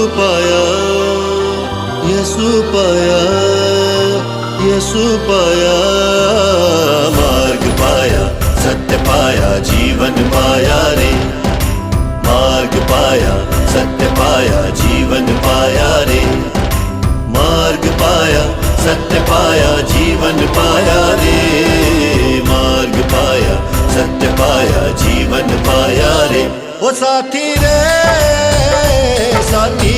पाया, यसु पाया, यसु पाया। मार्ग पाया, सत्य पाया, जीवन पाया रे। मार्ग पाया, सत्य पाया, जीवन पाया रे। मार्ग पाया, सत्य पाया, जीवन पाया रे। मार्ग पाया, सत्य पाया, जीवन पाया रे। ओ साथी रे, साथी